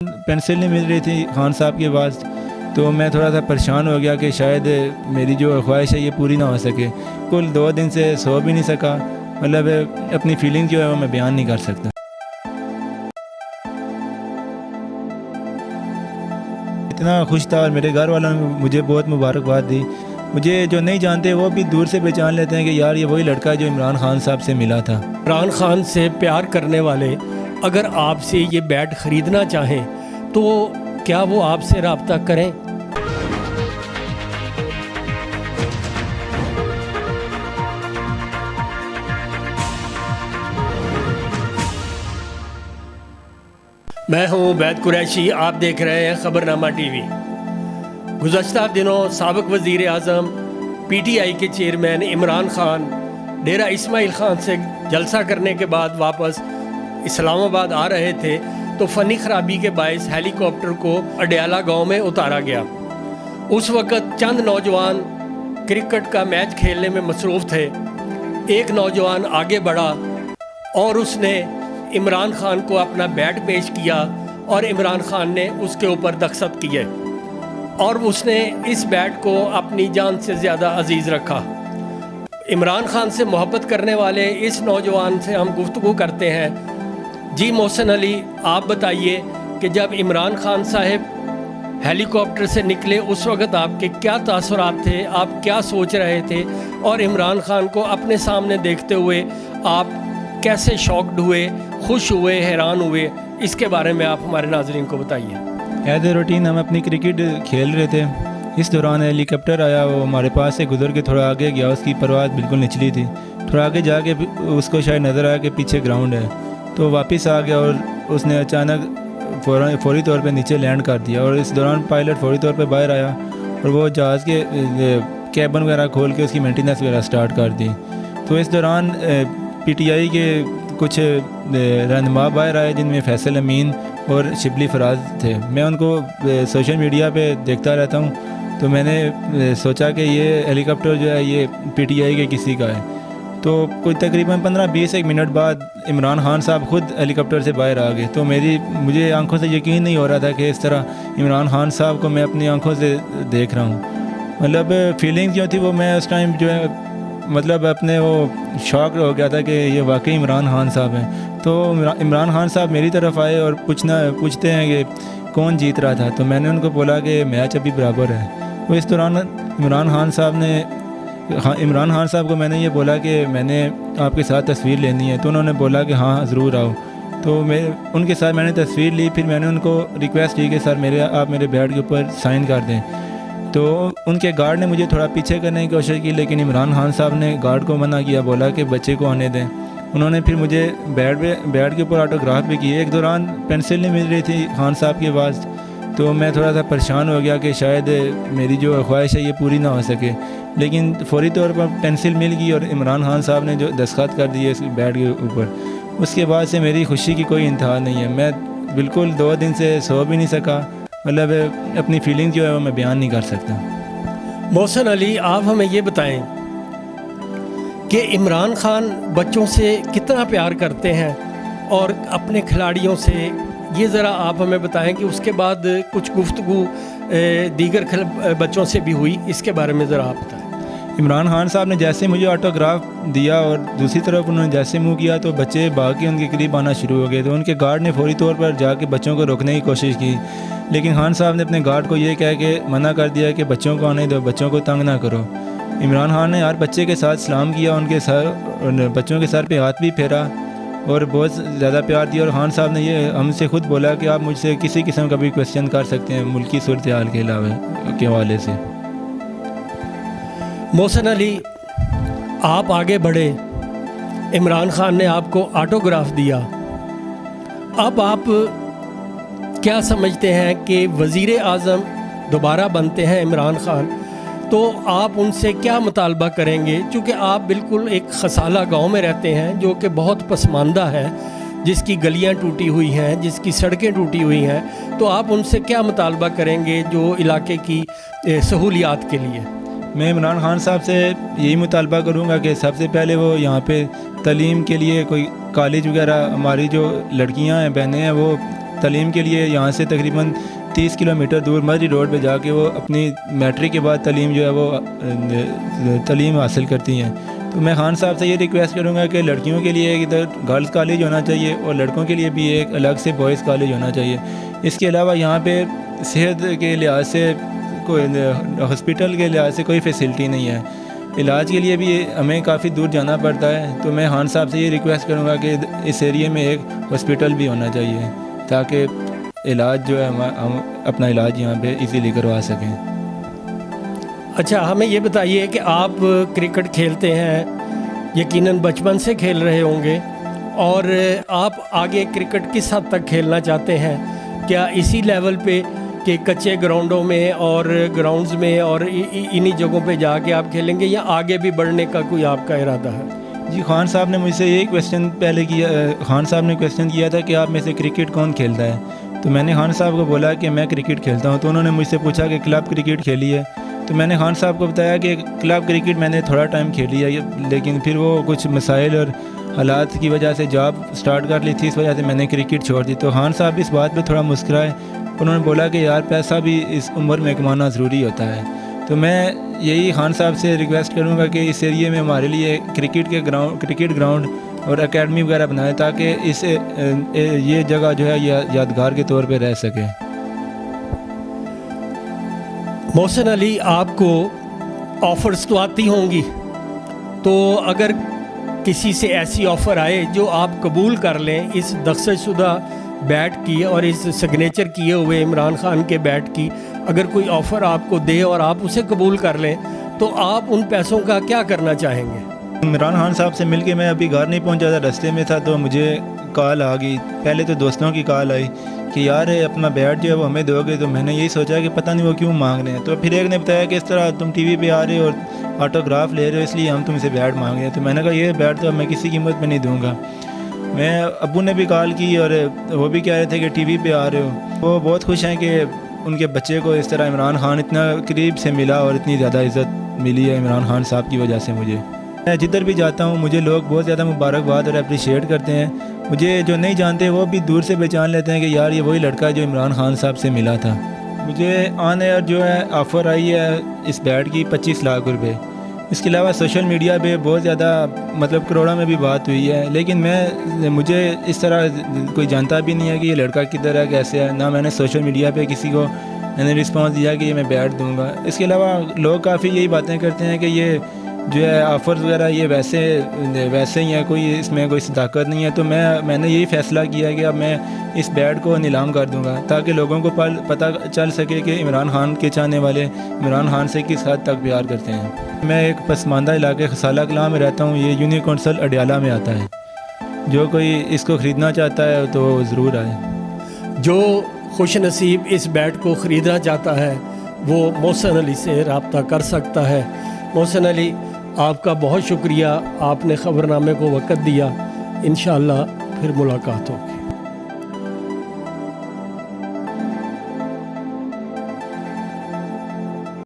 Pencil نہیں مل رہی تھی خان صاحب کے پاس، تو میں تھوڑا سا پریشان ہو گیا کہ شاید میری جو خواہش ہے یہ پوری نہ ہو سکے۔ کل 2 دن سے سو بھی نہیں سکا، مطلب اپنی فیلنگ جو ہے وہ میں بیان نہیں کر سکتا۔ اتنا خوش تھا اور میرے گھر والوں نے مجھے بہت مبارکباد دی۔ مجھے جو نہیں جانتے وہ بھی دور سے پہچان لیتے ہیں کہ یار یہ وہی لڑکا ہے جو عمران خان صاحب سے ملا تھا۔ عمران خان سے پیار کرنے والے اگر آپ سے یہ بیٹ خریدنا چاہیں تو کیا وہ آپ سے رابطہ کریں؟ میں ہوں عبید قریشی، آپ دیکھ رہے ہیں خبرنامہ ٹی وی۔ گزشتہ دنوں سابق وزیر اعظم پی ٹی آئی کے چیئرمین عمران خان ڈیرہ اسماعیل خان سے جلسہ کرنے کے بعد واپس اسلام آباد آ رہے تھے تو فنی خرابی کے باعث ہیلی کاپٹر کو اڈیالہ گاؤں میں اتارا گیا۔ اس وقت چند نوجوان کرکٹ کا میچ کھیلنے میں مصروف تھے۔ ایک نوجوان آگے بڑھا اور اس نے عمران خان کو اپنا بیٹ پیش کیا اور عمران خان نے اس کے اوپر دستخط کیے اور اس نے اس بیٹ کو اپنی جان سے زیادہ عزیز رکھا۔ عمران خان سے محبت کرنے والے اس نوجوان سے ہم گفتگو کرتے ہیں۔ جی محسن علی، آپ بتائیے کہ جب عمران خان صاحب ہیلی کاپٹر سے نکلے اس وقت آپ کے کیا تاثرات تھے، آپ کیا سوچ رہے تھے، اور عمران خان کو اپنے سامنے دیکھتے ہوئے آپ کیسے شاکڈ ہوئے، خوش ہوئے، حیران ہوئے؟ اس کے بارے میں آپ ہمارے ناظرین کو بتائیے۔ ایز اے روٹین ہم اپنی کرکٹ کھیل رہے تھے، اس دوران ہیلی کاپٹر آیا، وہ ہمارے پاس سے گزر کے تھوڑا آگے گیا، اس کی پرواز بالکل نچلی تھی، تھوڑا آگے جا کے اس کو شاید نظر آیا کہ پیچھے گراؤنڈ ہے، تو واپس آ گیا اور اس نے اچانک فوری طور پہ نیچے لینڈ کر دیا، اور اس دوران پائلٹ فوری طور پہ باہر آیا اور وہ جہاز کے کیبن وغیرہ کھول کے اس کی مینٹیننس وغیرہ سٹارٹ کر دی۔ تو اس دوران پی ٹی آئی کے کچھ رہنما باہر آئے جن میں فیصل امین اور شبلی فراز تھے۔ میں ان کو سوشل میڈیا پہ دیکھتا رہتا ہوں، تو میں نے سوچا کہ یہ ہیلی کاپٹر جو ہے یہ پی ٹی آئی کے کسی کا ہے۔ تو کوئی تقریباً 15-20 منٹ بعد عمران خان صاحب خود ہیلی کاپٹر سے باہر آ گئے، تو مجھے آنکھوں سے یقین نہیں ہو رہا تھا کہ اس طرح عمران خان صاحب کو میں اپنی آنکھوں سے دیکھ رہا ہوں۔ مطلب فیلنگ جو تھی وہ میں اس ٹائم جو ہے مطلب اپنے وہ شاک ہو گیا تھا کہ یہ واقعی عمران خان صاحب ہیں۔ تو عمران خان صاحب میری طرف آئے اور پوچھتے ہیں کہ کون جیت رہا تھا، تو میں نے ان کو بولا کہ میچ ابھی برابر ہے۔ تو اس دوران عمران خان صاحب کو میں نے یہ بولا کہ میں نے آپ کے ساتھ تصویر لینی ہے، تو انہوں نے بولا کہ ہاں ضرور آؤ۔ تو ان کے ساتھ میں نے تصویر لی، پھر میں نے ان کو ریکویسٹ کی کہ سر آپ میرے بیٹ کے اوپر سائن کر دیں۔ تو ان کے گارڈ نے مجھے تھوڑا پیچھے کرنے کی کوشش کی، لیکن عمران خان صاحب نے گارڈ کو منع کیا، بولا کہ بچے کو آنے دیں۔ انہوں نے پھر مجھے بیٹ کے اوپر آٹوگراف بھی کیے۔ ایک دوران پینسل نہیں مل رہی تھی خان صاحب کے پاس، تو میں تھوڑا سا پریشان ہو گیا کہ شاید میری جو خواہش ہے یہ پوری نہ ہو سکے، لیکن فوری طور پر پینسل مل گئی اور عمران خان صاحب نے جو دستخط کر دیے اس بیٹ کے اوپر، اس کے بعد سے میری خوشی کی کوئی انتہا نہیں ہے۔ میں بالکل 2 دن سے سو بھی نہیں سکا، مطلب اپنی فیلنگ جو ہے وہ میں بیان نہیں کر سکتا۔ محسن علی، آپ ہمیں یہ بتائیں کہ عمران خان بچوں سے کتنا پیار کرتے ہیں اور اپنے کھلاڑیوں سے، یہ ذرا آپ ہمیں بتائیں کہ اس کے بعد کچھ گفتگو دیگر بچوں سے بھی ہوئی، اس کے بارے میں ذرا آپ بتائیں۔ عمران خان صاحب نے جیسے مجھے آٹوگراف دیا اور دوسری طرف انہوں نے جیسے منہ کیا تو بچے بھاگ کے ان کے قریب آنا شروع ہو گئے، تو ان کے گارڈ نے فوری طور پر جا کے بچوں کو روکنے کی کوشش کی، لیکن خان صاحب نے اپنے گارڈ کو یہ کہہ کے منع کر دیا کہ بچوں کو آنے دو، بچوں کو تنگ نہ کرو۔ عمران خان نے ہر بچے کے ساتھ سلام کیا، ان کے بچوں کے سر پہ ہاتھ بھی پھیرا اور بہت زیادہ پیار دیا، اور خان صاحب نے یہ ہم سے خود بولا کہ آپ مجھ سے کسی قسم کا بھی کویسچن کر سکتے ہیں ملکی صورتحال کے علاوہ کے حوالے سے۔ محسن علی، آپ آگے بڑھے، عمران خان نے آپ کو آٹوگراف دیا، اب آپ کیا سمجھتے ہیں کہ وزیر اعظم دوبارہ بنتے ہیں عمران خان تو آپ ان سے کیا مطالبہ کریں گے؟ چونکہ آپ بالکل ایک خسالہ گاؤں میں رہتے ہیں جو کہ بہت پسماندہ ہے، جس کی گلیاں ٹوٹی ہوئی ہیں، جس کی سڑکیں ٹوٹی ہوئی ہیں، تو آپ ان سے کیا مطالبہ کریں گے جو علاقے کی سہولیات کے لیے؟ میں عمران خان صاحب سے یہی مطالبہ کروں گا کہ سب سے پہلے وہ یہاں پہ تعلیم کے لیے کوئی کالج وغیرہ، ہماری جو لڑکیاں ہیں، بہنیں ہیں، وہ تعلیم کے لیے یہاں سے تقریباً 30 کلومیٹر دور مری روڈ پہ جا کے وہ اپنی میٹرک کے بعد تعلیم جو ہے وہ تعلیم حاصل کرتی ہیں. تو میں خان صاحب سے یہ ریکویسٹ کروں گا کہ لڑکیوں کے لیے ادھر گرلز کالج ہونا چاہیے اور لڑکوں کے لیے بھی ایک الگ سے بوائز کالج ہونا چاہیے. اس کے علاوہ یہاں پہ صحت کے لحاظ سے کوئی ہاسپٹل کے لحاظ سے کوئی فیسلٹی نہیں ہے. علاج کے لیے بھی ہمیں کافی دور جانا پڑتا ہے. تو میں خان صاحب سے یہ ریکویسٹ کروں گا کہ اس ایریے میں ایک ہاسپٹل بھی ہونا چاہیے تاکہ علاج جو ہے ہم اپنا علاج یہاں پہ ایزیلی کروا سکیں. اچھا ہمیں یہ بتائیے کہ آپ کرکٹ کھیلتے ہیں، یقیناً بچپن سے کھیل رہے ہوں گے، اور آپ آگے کرکٹ کس حد تک کھیلنا چاہتے ہیں؟ کیا اسی لیول پہ کہ کچے گراؤنڈوں میں اور گراؤنڈز میں اور انہی جگہوں پہ جا کے آپ کھیلیں گے، یا آگے بھی بڑھنے کا کوئی آپ کا ارادہ ہے؟ جی خان صاحب نے مجھ سے یہی کویسچن پہلے کیا. خان صاحب نے کویسچن کیا تھا کہ آپ میں سے کرکٹ کون کھیلتا ہے. تو میں نے خان صاحب کو بولا کہ میں کرکٹ کھیلتا ہوں. تو انہوں نے مجھ سے پوچھا کہ کلب کرکٹ کھیلی ہے. تو میں نے خان صاحب کو بتایا کہ کلب کرکٹ میں نے تھوڑا ٹائم کھیلی ہے، لیکن پھر وہ کچھ مسائل اور حالات کی وجہ سے جاب سٹارٹ کر لی تھی، اس وجہ سے میں نے کرکٹ چھوڑ دی. تو خان صاحب اس بات پہ تھوڑا مسکرائے. انہوں نے بولا کہ یار پیسہ بھی اس عمر میں کمانا ضروری ہوتا ہے. تو میں یہی خان صاحب سے ریکویسٹ کروں گا کہ اس ایریے میں ہمارے لیے کرکٹ گراؤنڈ اور اکیڈمی وغیرہ بنائے تاکہ یہ جگہ جو ہے یہ یادگار کے طور پہ رہ سکے. محسن علی، آپ کو آفرز تو آتی ہوں گی، تو اگر کسی سے ایسی آفر آئے جو آپ قبول کر لیں اس دستخط شدہ بیٹ کی اور اس سگنیچر کیے ہوئے عمران خان کے بیٹ کی، اگر کوئی آفر آپ کو دے اور آپ اسے قبول کر لیں تو آپ ان پیسوں کا کیا کرنا چاہیں گے؟ عمران خان صاحب سے مل کے میں ابھی گھر نہیں پہنچا تھا، رستے میں تھا تو مجھے کال آ گئی. پہلے تو دوستوں کی کال آئی کہ یار اپنا بیٹ جو ہے وہ ہمیں دو گے. تو میں نے یہی سوچا کہ پتہ نہیں وہ کیوں مانگ رہے ہیں. تو پھر ایک نے بتایا کہ اس طرح تم ٹی وی پہ آ رہے ہو اور آٹوگراف لے رہے ہو اس لیے ہم تم سے بیٹ مانگ رہے ہیں. تو میں نے کہا یہ بیٹ تو میں کسی قیمت پہ نہیں دوں گا. میں ابو نے بھی کال کی اور وہ بھی کہہ رہے تھے کہ ٹی وی پہ آ رہے ہو. وہ بہت خوش ہیں کہ ان کے بچے کو اس طرح عمران خان اتنا قریب سے ملا اور اتنی زیادہ عزت ملی ہے عمران خان صاحب کی وجہ سے. میں جدھر بھی جاتا ہوں مجھے لوگ بہت زیادہ مبارکباد اور اپریشیٹ کرتے ہیں. مجھے جو نہیں جانتے وہ بھی دور سے پہچان لیتے ہیں کہ یار یہ وہی لڑکا ہے جو عمران خان صاحب سے ملا تھا. مجھے آن ایئر جو ہے آفر آئی ہے اس بیٹ کی 25 لاکھ روپے. اس کے علاوہ سوشل میڈیا پہ بہت زیادہ مطلب کروڑوں میں بھی بات ہوئی ہے، لیکن مجھے اس طرح کوئی جانتا بھی نہیں ہے کہ یہ لڑکا کدھر ہے کیسے ہے. نہ میں نے سوشل میڈیا پہ کسی کو میں نے رسپانس دیا کہ یہ میں بیٹ دوں گا. اس کے علاوہ لوگ کافی یہی باتیں کرتے ہیں کہ یہ جو ہے آفرز وغیرہ یہ ویسے ہی ہیں، کوئی اس میں کوئی صداقت نہیں ہے. تو میں نے یہی فیصلہ کیا کہ اب میں اس بیٹ کو نیلام کر دوں گا تاکہ لوگوں کو پتہ چل سکے کہ عمران خان کے چاہنے والے عمران خان سے کس حد تک پیار کرتے ہیں. میں ایک پسماندہ علاقے خسالہ کلاں میں رہتا ہوں. یہ یونی کونسل اڈیالہ میں آتا ہے. جو کوئی اس کو خریدنا چاہتا ہے تو ضرور آئے. جو خوش نصیب اس بیٹ کو خریدنا چاہتا ہے وہ محسن علی سے رابطہ کر سکتا ہے. محسن علی، آپ کا بہت شکریہ، آپ نے خبرنامے کو وقت دیا. انشاءاللہ پھر ملاقات ہوگی.